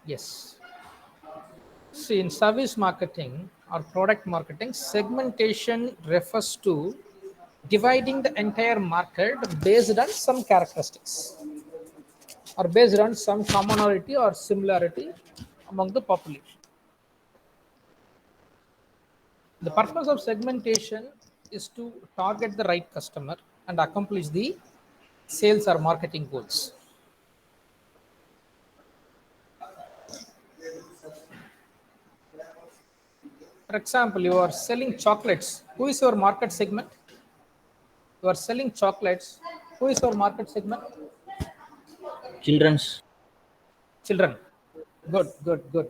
Yes. See, in service marketing or product marketing, segmentation refers to dividing the entire market based on some characteristics or based on some commonality or similarity among the population. The purpose of segmentation is to target the right customer and accomplish the sales or marketing goals. For example, you are selling chocolates. Who is your market segment? You are selling chocolates. Who is your market segment? Children's. Children. Good, good, good.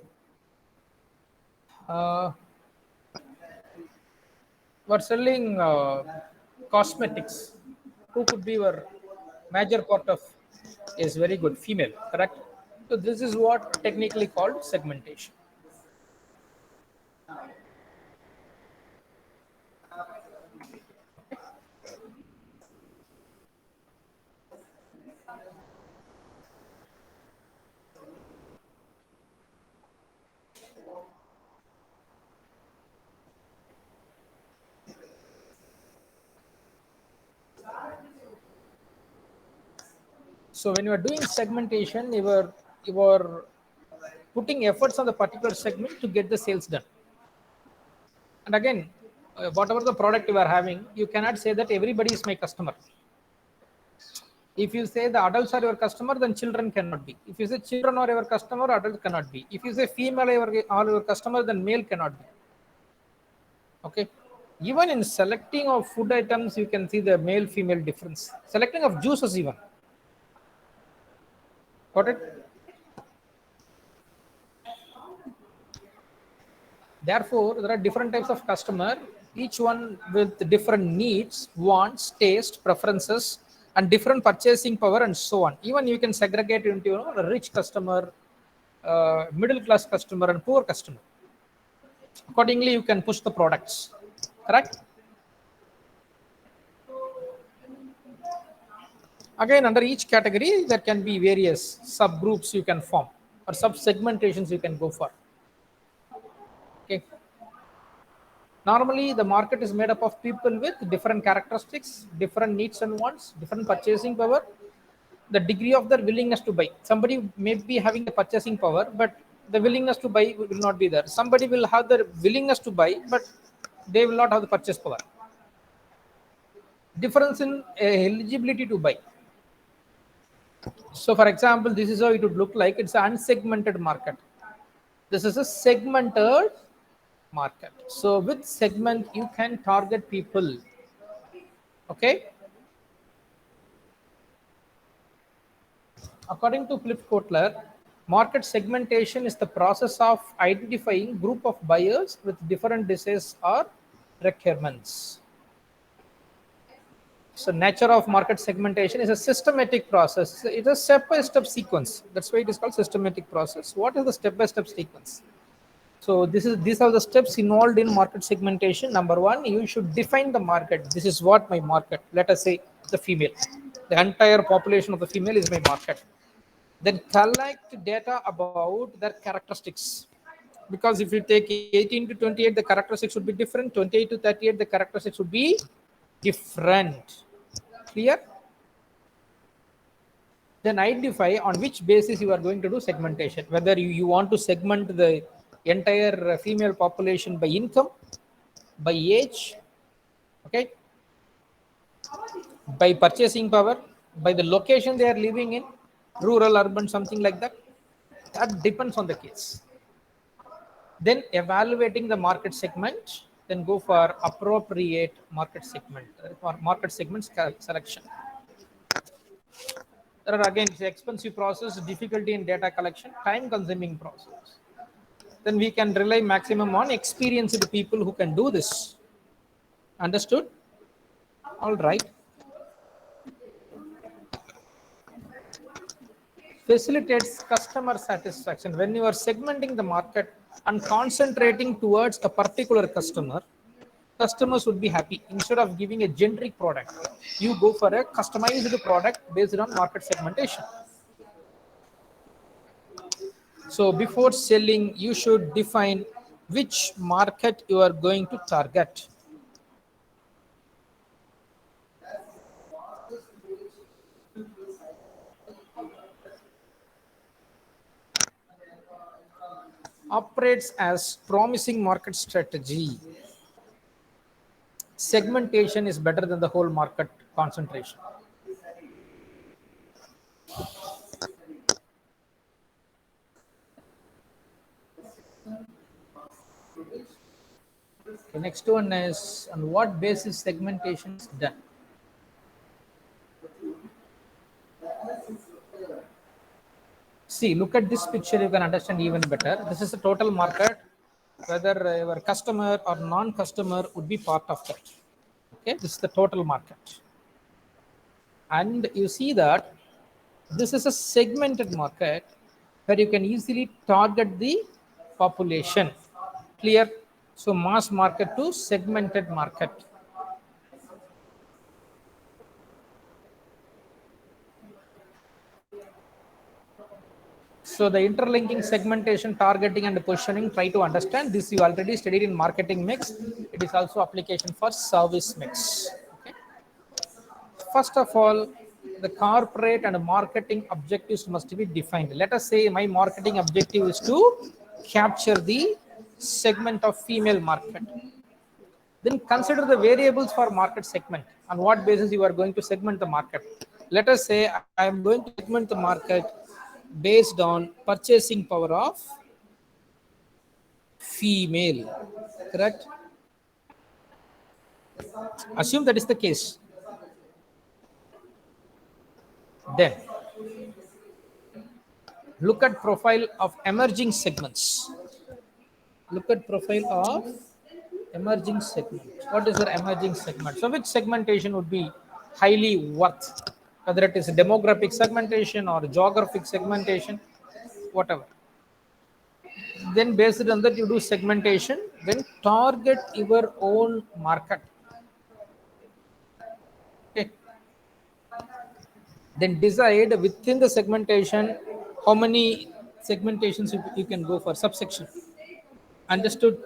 Uh, we are selling cosmetics. Who could be your major part of? Is very good. Female, correct? So this is what technically called segmentation. So when you are doing segmentation, you are putting efforts on the particular segment to get the sales done. And again, whatever the product you are having, you cannot say that everybody is my customer. If you say the adults are your customer, then children cannot be. If you say children are your customer, adults cannot be. If you say female are your customer, then male cannot be. Okay. Even in selecting of food items, you can see the male female difference. Selecting of juices, even. Got it? Therefore, there are different types of customer, each one with different needs, wants, taste, preferences, and different purchasing power, and so on. Even you can segregate into a rich customer, middle class customer, and poor customer. Accordingly, you can push the products. Correct? Again, under each category, there can be various subgroups you can form or sub segmentations you can go for. Okay. Normally, the market is made up of people with different characteristics, different needs and wants, different purchasing power, the degree of their willingness to buy. Somebody may be having the purchasing power, but the willingness to buy will not be there. Somebody will have the willingness to buy, but they will not have the purchase power. Difference in eligibility to buy. So, for example, this is how it would look like. It's an unsegmented market. This is a segmented market. So, with segment, you can target people. Okay. According to Flip Kotler, market segmentation is the process of identifying group of buyers with different desires or requirements. So, nature of market segmentation is a systematic process. It is a step-by-step sequence. That's why it is called systematic process. What is the step-by-step sequence? So, these are the steps involved in market segmentation. Number one, you should define the market. This is what my market. Let us say the female. The entire population of the female is my market. Then collect data about their characteristics, because if you take 18 to 28, the characteristics would be different. 28 to 38, the characteristics would be different. Clear? Then identify on which basis you are going to do segmentation, whether you want to segment the entire female population by income, by age, okay, by purchasing power, by the location they are living in, rural, urban, something like that. That depends on the case. Then evaluating the market segment, then go for appropriate market segment or market segment selection. There are again it's expensive process, difficulty in data collection, time consuming process. Then we can rely maximum on experienced people who can do this. Understood? All right. Facilitates customer satisfaction. When you are segmenting the market and concentrating towards a particular customer, customers would be happy. Instead of giving a generic product, you go for a customized product based on market segmentation. So before selling, you should define which market you are going to target. Operates as promising market strategy. Segmentation is better than the whole market concentration. The next one is on what basis segmentation is done. See, look at this picture, you can understand even better. This is the total market, whether your customer or non-customer would be part of that. Okay, this is the total market. And you see that this is a segmented market where you can easily target the population. Clear? So mass market to segmented market. So the interlinking, segmentation, targeting, and positioning, try to understand this. You already studied in marketing mix. It is also application for service mix. Okay. First of all, the corporate and marketing objectives must be defined. Let us say my marketing objective is to capture the segment of female market. Then consider the variables for market segment. On what basis you are going to segment the market? Let us say I am going to segment the market based on purchasing power of female. Correct? Assume that is the case. Then look at profile of emerging segments. Look at profile of emerging segment. What is the emerging segment? So which segmentation would be highly worth? Whether it is a demographic segmentation or geographic segmentation, whatever. Then based on that you do segmentation, then target your own market. Okay. Then decide within the segmentation how many segmentations you can go for subsection. Understood?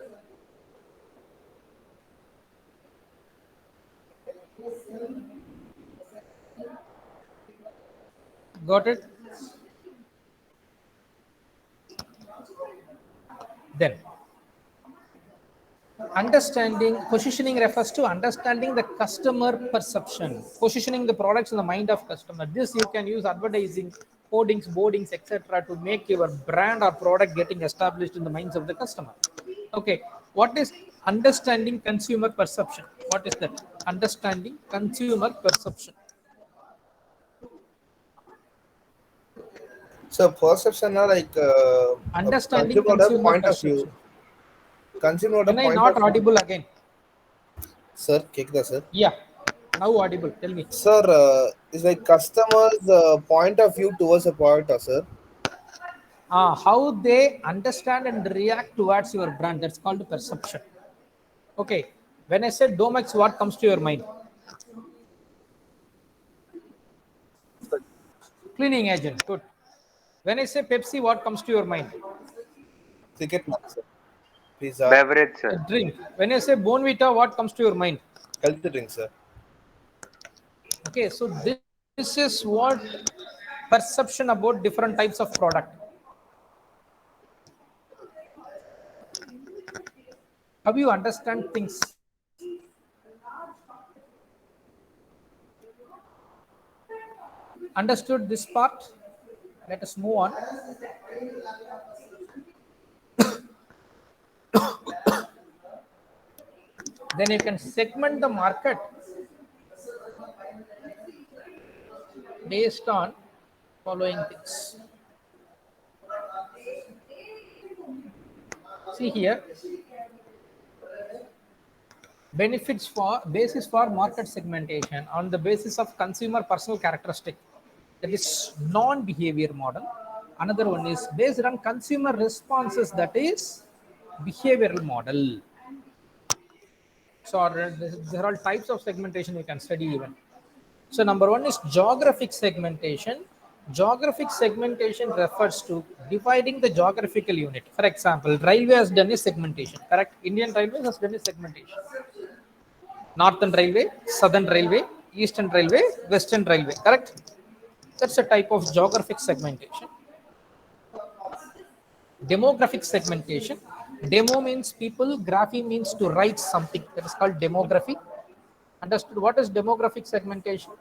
Got it? Then understanding positioning refers to understanding the customer perception, positioning the products in the mind of customer. This you can use advertising, codings, boardings, etc. to make your brand or product getting established in the minds of the customer. Okay, what is understanding consumer perception? What is that? Understanding consumer perception. So perception are like Understanding consumer consumer point of view. perception. Consumer When I point of not view. audible again? Sir, கேக்குதா sir? Yeah, now audible. Tell me. Sir, is like customers' point of view towards a product, sir. How they understand and react towards your brand. That's called perception. Okay. When I said Domex, what comes to your mind? Cleaning agent. Good. When I say Pepsi, what comes to your mind? Ticket mark, sir. Pizza, Beverage, A sir. drink. When I say Bonvita, what comes to your mind? healthy drink, sir. Okay. So this is what perception about different types of product. How you understand things? Understood this part? Let us move on. Then you can segment the market based on following things. See here, benefits for basis for market segmentation on the basis of consumer personal characteristic, that is non-behavior model. Another one is based on consumer responses, that is behavioral model. So there are types of segmentation you can study even. So number one is geographic segmentation. Geographic segmentation refers to dividing the geographical unit. For example, railway has done a segmentation. Correct? Indian Railways has done a segmentation. Northern Railway, Southern Railway, Eastern Railway, Western Railway. Correct? That's a type of geographic segmentation. Demographic segmentation. Demo means people, graphy means to write something. That is called demography. Understood? What is demographic segmentation?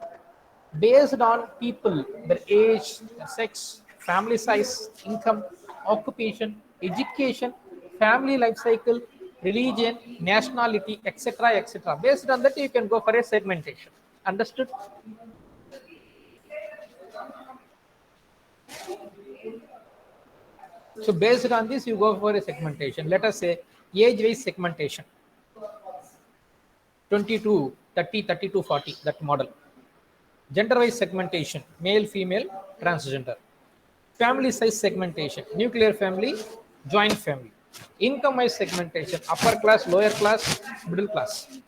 Based on people, their age, their sex, family size, income, occupation, education, family life cycle, religion, nationality, etc. etc. Based on that, you can go for a segmentation. Understood? So based on this, you go for a segmentation. Let us say age-wise segmentation. 22, 30, 32, 40, that model. Gender-wise segmentation, male, female, transgender. Family size segmentation, nuclear family, joint family. Income wise segmentation, upper class, lower class, middle class.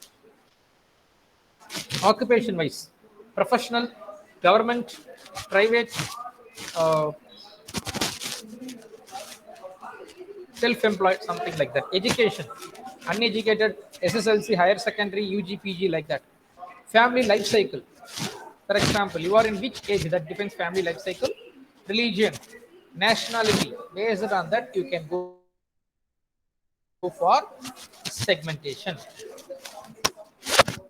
Occupation wise, professional, government, private, uh, self-employed, something like that. Education, uneducated, SSLC, higher secondary, UG, PG, like that. Family life cycle. For example, you are in which age, that depends family life cycle. Religion, nationality, based on that you can go for segmentation.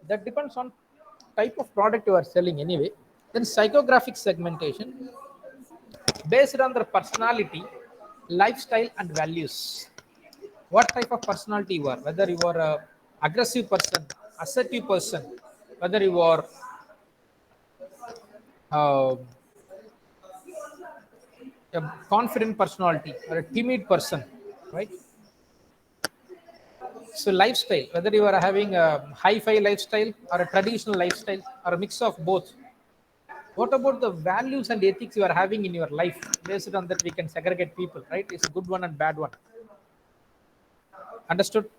That depends on type of product you are selling anyway. Then psychographic segmentation, based on their personality, lifestyle and values. What type of personality you are, whether you are a aggressive person, assertive person, whether you are uh, a confident personality or a timid person, right? So lifestyle, whether you are having a hi-fi lifestyle or a traditional lifestyle or a mix of both. What about the values and ethics you are having in your life? Based on that, we can segregate people, right? It's a good one and bad one. Understood?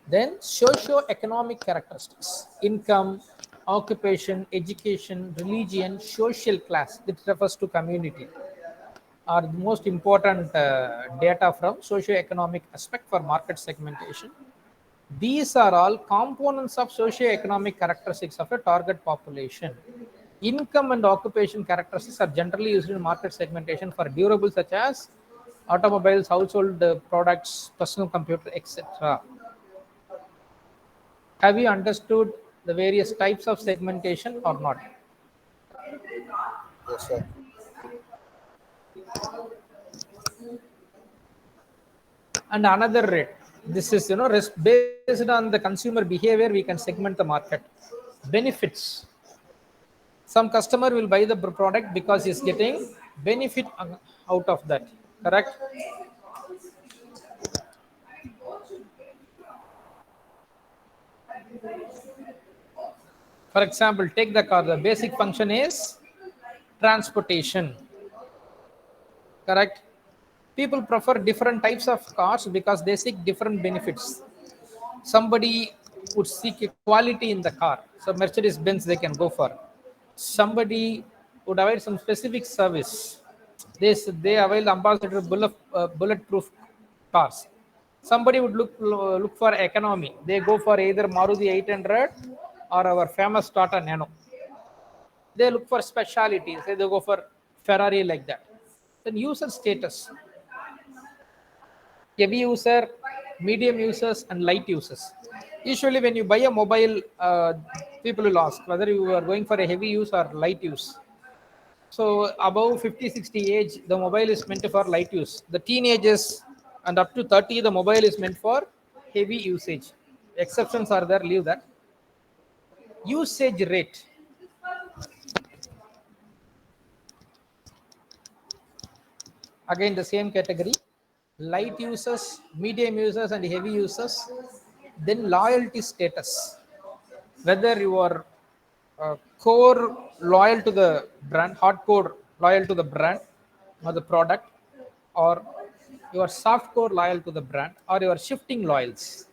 Then socio-economic characteristics, income, occupation, education, religion, social class. This refers to community. Are the most important data from socio-economic aspect for market segmentation. These are all components of socio-economic characteristics of a target population. Income and occupation characteristics are generally used in market segmentation for durables such as automobiles, household products, personal computer, etc. Have you understood the various types of segmentation or not? Yes, sir. And another rate, this is based on the consumer behavior, we can segment the market. Benefits, some customer will buy the product because he's getting benefit out of that. Correct? For example, take the car, the basic function is transportation. Correct? People prefer different types of cars because they seek different benefits. Somebody would seek equality in the car, so Mercedes Benz they can go for. Somebody would avoid some specific service, they avail ambassador bulletproof cars. Somebody would look for economy, they go for either Maruti 800 or our famous Tata Nano. They look for specialities, they go for Ferrari, like that. Then user status, heavy user, medium users, and light users. Usually, when you buy a mobile, people will ask whether you are going for a heavy use or light use. So, above 50, 60 age, the mobile is meant for light use. The teenagers and up to 30, the mobile is meant for heavy usage. Exceptions are there, leave that. Usage rate. Again, the same category. Light users, medium users, and heavy users. Then loyalty status, whether you are core loyal to the brand, hardcore loyal to the brand or the product, or you are softcore loyal to the brand, or you are shifting loyals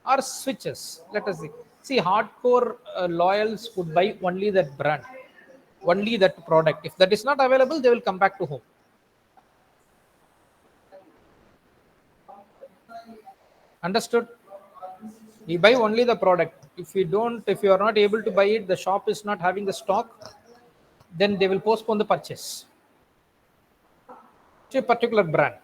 or switches. Let us see. See, hardcore loyals would buy only that brand, only that product. If that is not available, they will come back to home. Understood? We buy only the product. If you are not able to buy it, the shop is not having the stock, then they will postpone the purchase to a particular brand.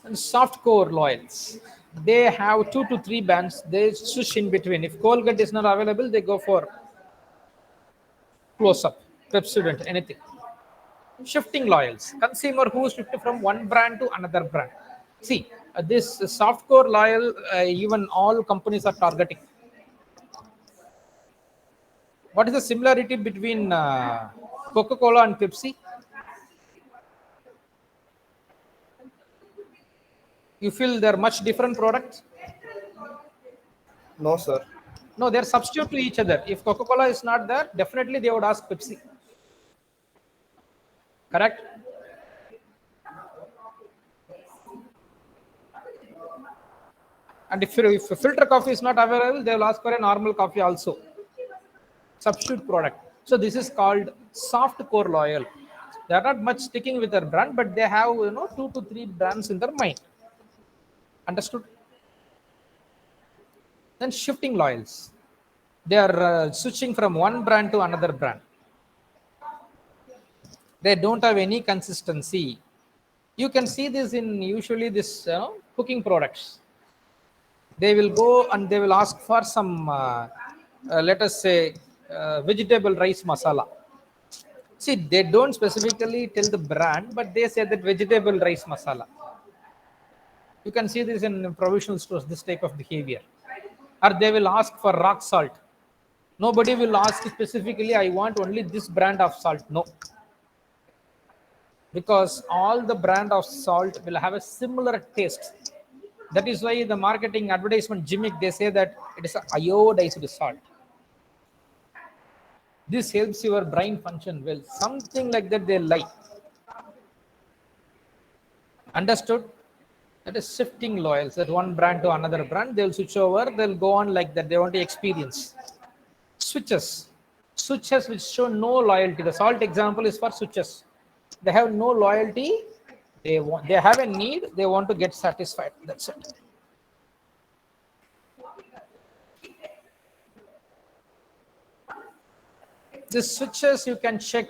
And soft core loyals, they have 2 to 3 brands. They switch in between. If Colgate is not available, they go for Close Up, Pepsodent, anything. Shifting loyals, consumer who shift from one brand to another brand. See, this soft core loyal, even all companies are targeting. What is the similarity between Coca-Cola and Pepsi? You feel they're much different products? No, sir. No, they're substitute to each other. If Coca-Cola is not there, definitely they would ask Pepsi. Correct? And if a filter coffee is not available, they will ask for a normal coffee also. Substitute product. So this is called soft core loyal. They are not much sticking with their brand, but they have 2 to 3 brands in their mind. Understood? Then shifting loyals. They are switching from one brand to another brand. They don't have any consistency. You can see this in usually this cooking products. They will go and they will ask for some, let us say, vegetable rice masala. See, they don't specifically tell the brand, but they say that vegetable rice masala. You can see this in provisional stores, this type of behavior. Or they will ask for rock salt. Nobody will ask specifically, I want only this brand of salt. No. Because all the brand of salt will have a similar taste. That is why the marketing advertisement gimmick, they say that it is a iodized salt. This helps your brain function well. Something like that they lie. Understood? That is shifting loyals. That one brand to another brand, they'll switch over. They'll go on like that. They want to experience. Switches. Switches which show no loyalty. The salt example is for switches. They have no loyalty. They have a need. They want to get satisfied. That's it. This switches you can check.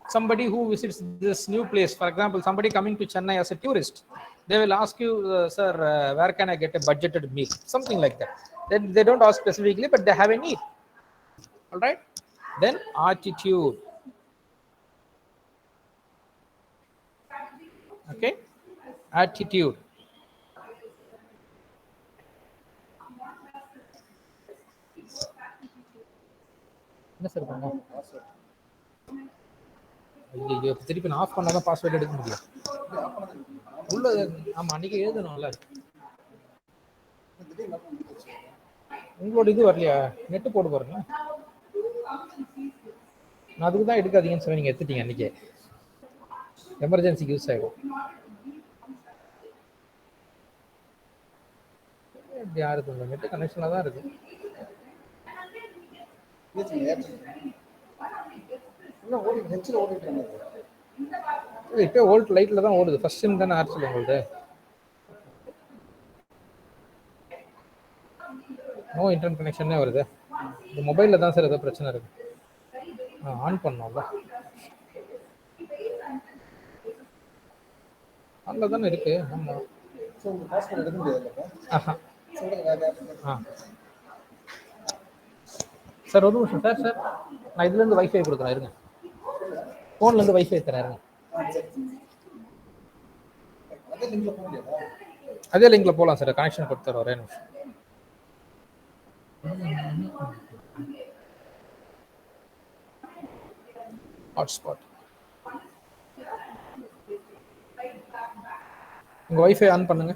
Somebody who visits this new place, for example, somebody coming to Chennai as a tourist, they will ask you, sir, where can I get a budgeted meal? Something like that. Then they don't ask specifically, but they have a need. All right. Then attitude. Okay. Attitude. என்ன sir பண்ணும்? ஐயோ, திருப்பி நான் of பண்ணாதான் password எடுக்க முடியும். உள்ள ஆமா அன்னைக்கு எழுதணும்ல. உங்களோட இது வரலையா? நெட்டு போட்டு பாருங்க. நான் அதுக்கு தான் எடுக்காதீங்கன்னு சொல்லி நீங்க எடுத்துட்டீங்க அன்னைக்கு. எமர்ஜென்சிக்கு யூஸ் ஆகும். யாருக்கு இந்த நெட் கனெக்ஷன்ல தான் இருக்கு. இப்போ வோல்ட் லைட்ல தான் ஓடுது. ஃபர்ஸ்ட் சிம் தானே ஆர்ச்சல் உங்களுது. நோ இன்டர்நெட் கனெக்ஷனே வருது. இந்த மொபைல்ல தான் சார் ஏதோ பிரச்சனை இருக்கு. ஆன் பண்ணோம்ல. ஆன்ல தானே இருக்கு. ஆமா. பாஸ்வேர்ட் எடுக்க முடியாதுல்ல. ஆஹா. சார் ஒரு நிமிஷம் சார் சார் நான் இதுல இருந்து வைஃபை கொடுக்குறேன் இருங்க. போன்ல இருந்து வைஃபை தரேன் இருங்க. அதே லிங்க்ல போலாம் சார். கனெக்ஷன் கொடுத்து தரேன் ஒரே நிமிஷம். ஹாட்ஸ்பாட். உங்க வைஃபை ஆன் பண்ணுங்க.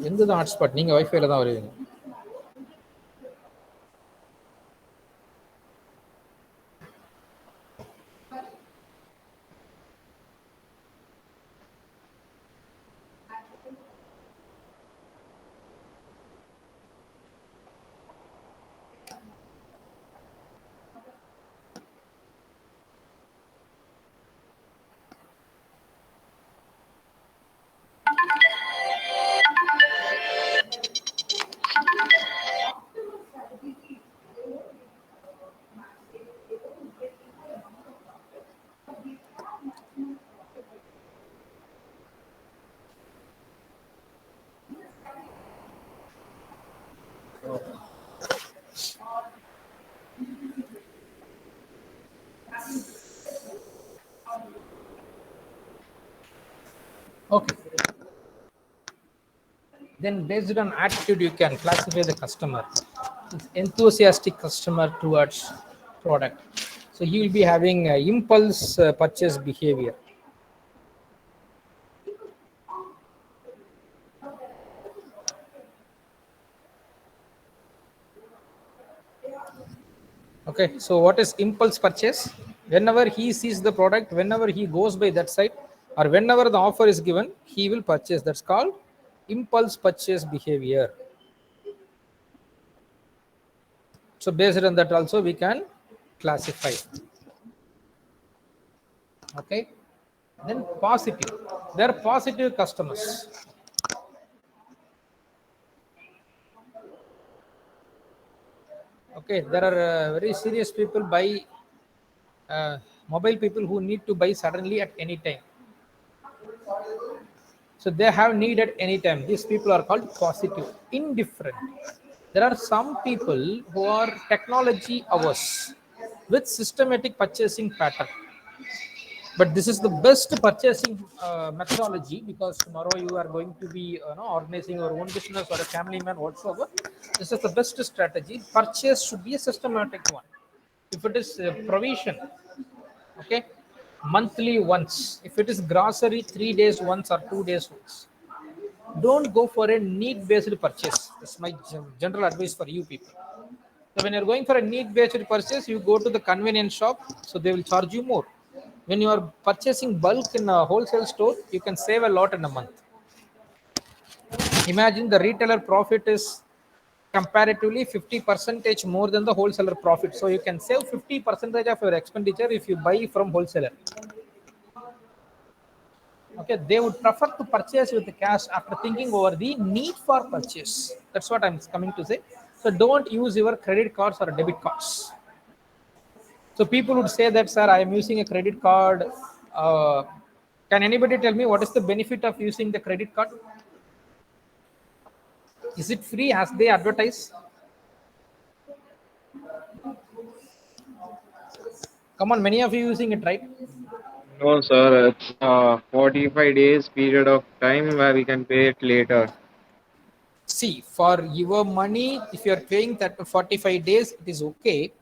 எந்ததான் ஹாட்ஸ்பாட்? நீங்க வைஃபைல தான் வருவீங்க. Okay. Then based on attitude, you can classify the customer. Enthusiastic customer towards product. So he will be having impulse purchase behavior. Okay, so what is impulse purchase? Whenever he sees the product, whenever he goes by that site, or whenever the offer is given, he will purchase. That's called impulse purchase behavior. So based on that also we can classify. Okay. Then positive. They are positive customers. Okay, there are very serious people buy mobile people who need to buy suddenly at any time. So they have need at any time. These people are called positive. Indifferent. There are some people who are technology averse with systematic purchasing pattern. But this is the best purchasing methodology, because tomorrow you are going to be organizing your own business or a family man whatsoever. This is the best strategy. Purchase should be a systematic one. If it is provision, okay, monthly once. If it is grocery, 3 days once or 2 days once. Don't go for a need based purchase. That's my general advice for you people. So when you're going for a need-based purchase, you go to the convenience shop, so they will charge you more. When you are purchasing bulk in a wholesale store, you can save a lot in a month. Imagine the retailer profit is comparatively 50 percentage more than the wholesaler profit. So you can save 50 percentage of your expenditure if you buy from wholesaler. Okay, they would prefer to purchase with the cash after thinking over the need for purchase. That's what I'm coming to say. So don't use your credit cards or debit cards. So people would say that, sir, I am using a credit card. Uh, can anybody tell me what is the benefit of using the credit card? Is it free as they advertise? Come on, many of you using it, right? No, sir. It's 45 days period of time where we can pay it later. See, for your money, if you are paying that 45 days, it is okay.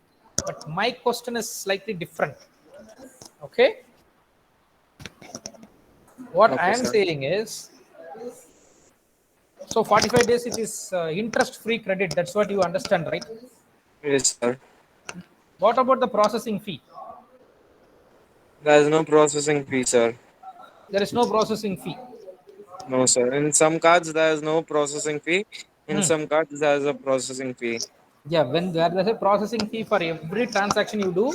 But my question is slightly different. Okay? What I Okay, am sir. saying is, so 45 days it is interest free credit. That's what you understand, right? Yes, sir. What about the processing fee? There is no processing fee, sir. There is no processing fee. No, sir. In some cards, there is no processing fee. In Hmm. some cards, there is a processing fee. Yeah, when there's a processing fee for every transaction you do,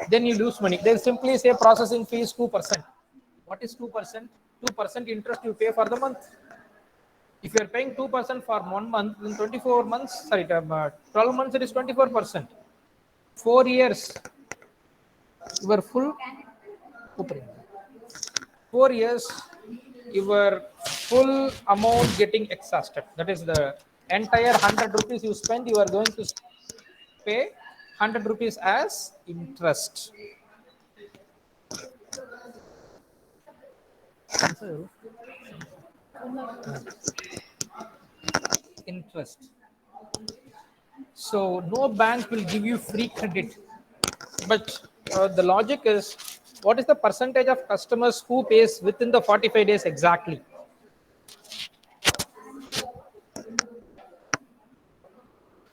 then you lose money. They simply say processing fee is 2%. What is 2%? 2% interest you pay for the month. If you're paying 2% for 1 month, then 24 months, sorry, 12 months it is 24%. 4 years, your full 4 years, your full amount getting exhausted. That is the entire 100 rupees you spend, you are going to pay 100 rupees as interest. Interest. So no bank will give you free credit. But the logic is, what is the percentage of customers who pays within the 45 days exactly?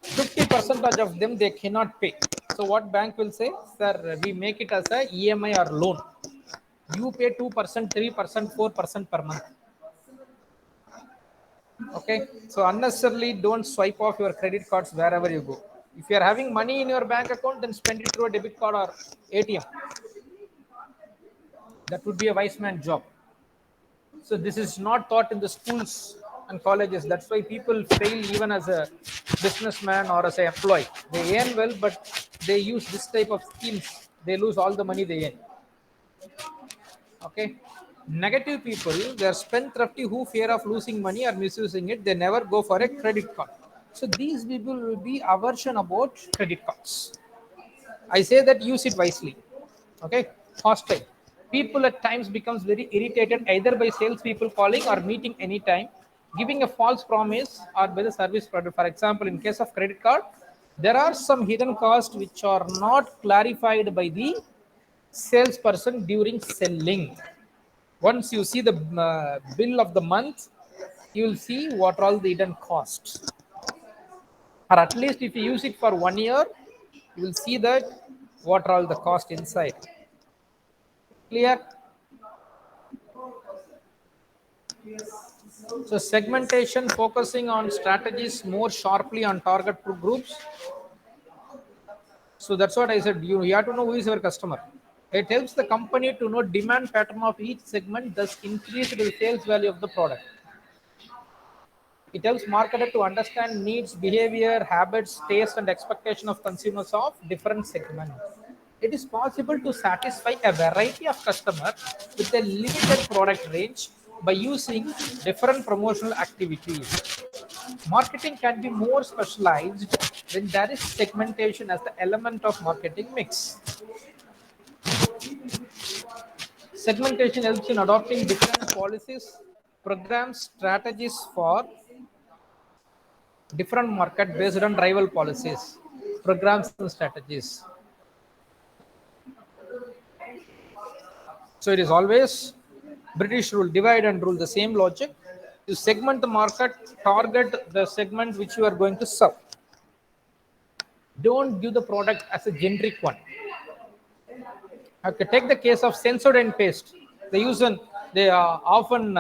50 percentage of them they cannot pay. So what bank will say, sir, we make it as a EMI or loan. You pay 2%, 3%, 4% per month. Okay, so unnecessarily don't swipe off your credit cards wherever you go. If you are having money in your bank account, then spend it through a debit card or ATM. That would be a wise man job. So this is not taught in the schools and colleges. That's why people fail even as a businessman or as an employee. They earn well, but they use this type of schemes. They lose all the money they earn. Okay. Negative people, they are spendthrifty who fear of losing money or misusing it. They never go for a credit card. So these people will be aversion about credit cards. I say that use it wisely. Okay, hostile. People at times becomes very irritated either by salespeople calling or meeting anytime, giving a false promise or by the service provider. For example, in case of credit card, there are some hidden costs which are not clarified by the salesperson during selling. Once you see the bill of the month, you will see what are all the hidden costs. Or at least if you use it for 1 year, you will see that what are all the cost inside. Clear? So segmentation focusing on strategies more sharply on target groups. So that's what I said. You have to know who is your customer. It helps the company to know demand pattern of each segment, thus increase the sales value of the product. It helps marketer to understand needs, behavior, habits, taste, and expectation of consumers of different segments. It is possible to satisfy a variety of customers with a limited product range by using different promotional activities. Marketing can be more specialized when there is segmentation as the element of marketing mix. Segmentation helps in adopting different policies, programs, strategies for different market based on rival policies, programs and strategies. So it is always British rule, divide and rule, the same logic. You segment the market, target the segment which you are going to serve. Don't give the product as a generic one. Okay, take the case of Sensodyne paste. They often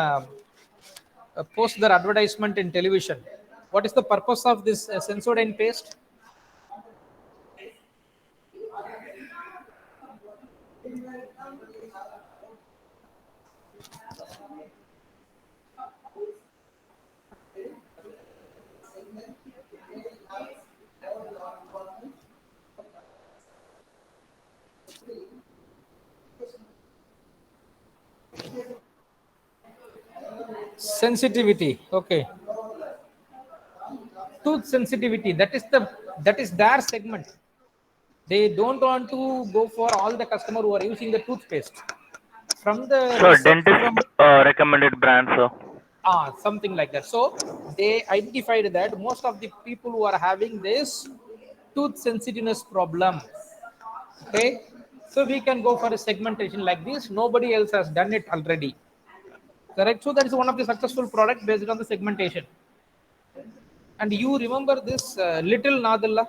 post their advertisement in television. What is the purpose of this Sensodyne paste? Sensitivity. Okay, tooth sensitivity. That is their segment. They don't want to go for all the customer who are using the toothpaste. From the So research dentist from recommended brand, sir. something like that. So they identified that most of the people who are having this tooth sensitiveness problem. Okay, so we can go for a segmentation like this. Nobody else has done it already. Correct. So that is one of the successful product based on the segmentation. And you remember this little Nadalla?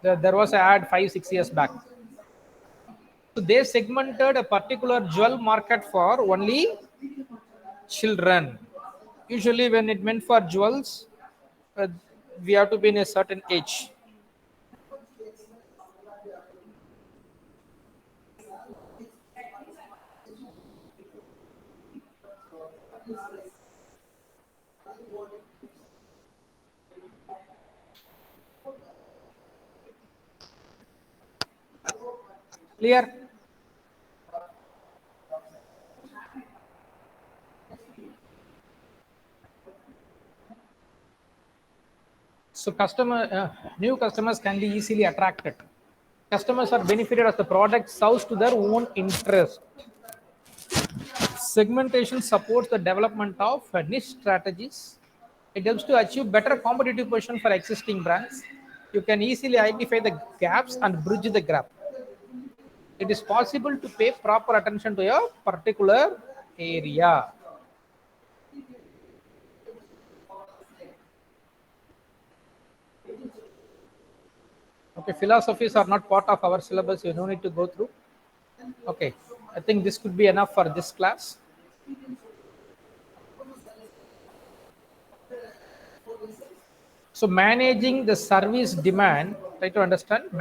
There was an ad 5 6 years back. So they segmented a particular jewel market for only children. Usually, when it meant for jewels, uh, we have to be in a certain age. Clear? So new customers can be easily attracted. Customers are benefited as the product serves to their own interest. Segmentation supports the development of niche strategies. It helps to achieve better competitive position for existing brands. You can easily identify the gaps and bridge the gap. It is possible to pay proper attention to a particular area. Okay, philosophies are not part of our syllabus. You don't need to go through. Okay, I think this could be enough for this class. So managing the service demand, try to understand.